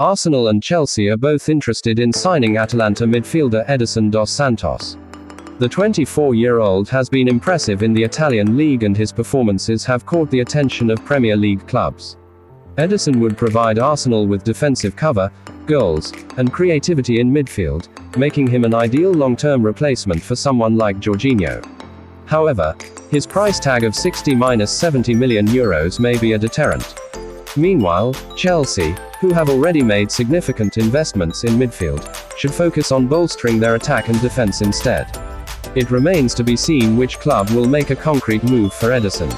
Arsenal and Chelsea are both interested in signing Atalanta midfielder Edison dos Santos. The 24-year-old has been impressive in the Italian league and his performances have caught the attention of Premier League clubs. Edison would provide Arsenal with defensive cover, goals, and creativity in midfield, making him an ideal long-term replacement for someone like Jorginho. However, his price tag of 60–70 million euros may be a deterrent. Meanwhile, Chelsea, who have already made significant investments in midfield, should focus on bolstering their attack and defense instead. It remains to be seen which club will make a concrete move for Edison.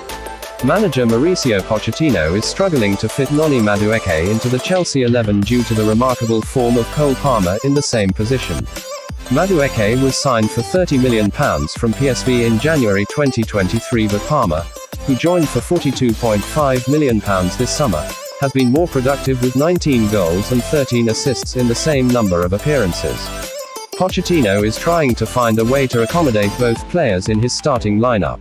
Manager Mauricio Pochettino is struggling to fit Noni Madueke into the Chelsea 11 due to the remarkable form of Cole Palmer in the same position. Madueke was signed for £30 million from PSV in January 2023, but Palmer, who joined for £42.5 million this summer, has been more productive with 19 goals and 13 assists in the same number of appearances. Pochettino is trying to find a way to accommodate both players in his starting lineup.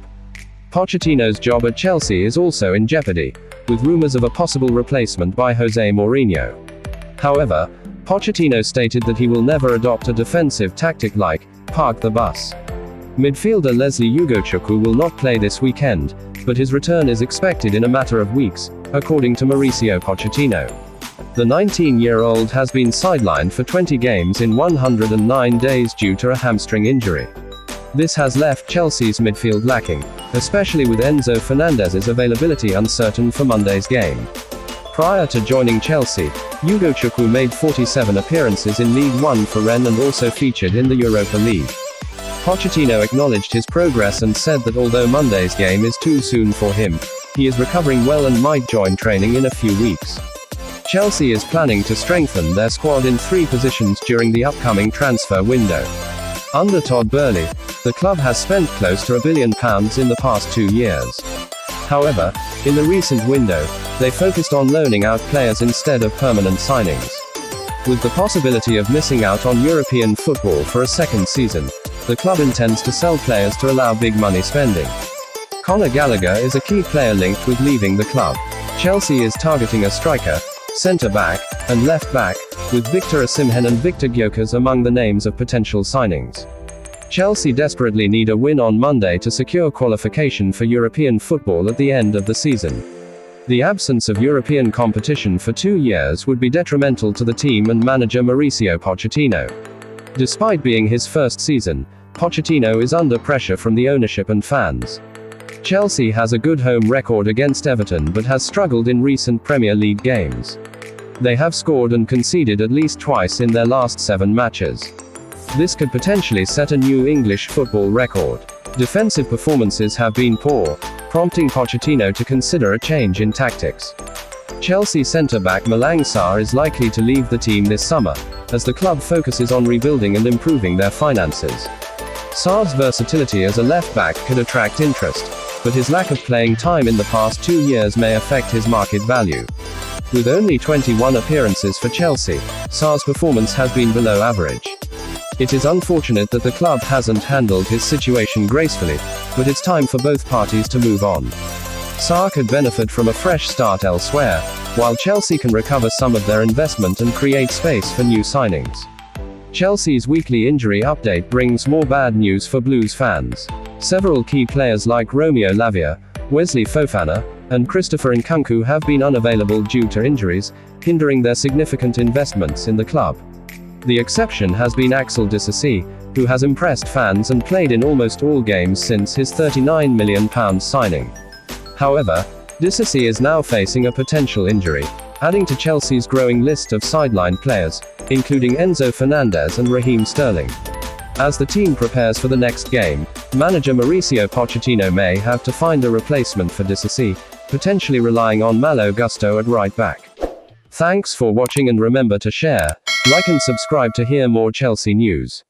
Pochettino's job at Chelsea is also in jeopardy, with rumours of a possible replacement by Jose Mourinho. However, Pochettino stated that he will never adopt a defensive tactic like park the bus. Midfielder Lesley Ugochukwu will not play this weekend, but his return is expected in a matter of weeks, according to Mauricio Pochettino. The 19-year-old has been sidelined for 20 games in 109 days due to a hamstring injury. This has left Chelsea's midfield lacking, especially with Enzo Fernandez's availability uncertain for Monday's game. Prior to joining Chelsea, Ugochukwu made 47 appearances in League One for Rennes and also featured in the Europa League. Pochettino acknowledged his progress and said that although Monday's game is too soon for him, he is recovering well and might join training in a few weeks. Chelsea is planning to strengthen their squad in 3 positions during the upcoming transfer window. Under Todd Boehly, the club has spent close to £1 billion in the past 2 years. However, in the recent window, they focused on loaning out players instead of permanent signings. With the possibility of missing out on European football for a second season, the club intends to sell players to allow big money spending. Conor Gallagher is a key player linked with leaving the club. Chelsea is targeting a striker, centre-back, and left-back, with Victor Osimhen and Victor Gyökeres among the names of potential signings. Chelsea desperately need a win on Monday to secure qualification for European football at the end of the season. The absence of European competition for 2 years would be detrimental to the team and manager Mauricio Pochettino. Despite being his first season, Pochettino is under pressure from the ownership and fans. Chelsea has a good home record against Everton but has struggled in recent Premier League games. They have scored and conceded at least twice in their last 7 matches. This could potentially set a new English football record. Defensive performances have been poor, prompting Pochettino to consider a change in tactics. Chelsea centre-back Malang Sarr is likely to leave the team this summer, as the club focuses on rebuilding and improving their finances. Sarr's versatility as a left-back could attract interest, but his lack of playing time in the past 2 years may affect his market value. With only 21 appearances for Chelsea, Sarr's performance has been below average. It is unfortunate that the club hasn't handled his situation gracefully, but it's time for both parties to move on. Sarr could benefit from a fresh start elsewhere, while Chelsea can recover some of their investment and create space for new signings. Chelsea's weekly injury update brings more bad news for Blues fans. Several key players like Romeo Lavia, Wesley Fofana, and Christopher Nkunku have been unavailable due to injuries, hindering their significant investments in the club. The exception has been Axel Disasi, who has impressed fans and played in almost all games since his £39 million signing. However, Disasi is now facing a potential injury, adding to Chelsea's growing list of sidelined players, including Enzo Fernandez and Raheem Sterling. As the team prepares for the next game, manager Mauricio Pochettino may have to find a replacement for Disasi, potentially relying on Malo Gusto at right back. Thanks for watching and remember to share, like and subscribe to hear more Chelsea news.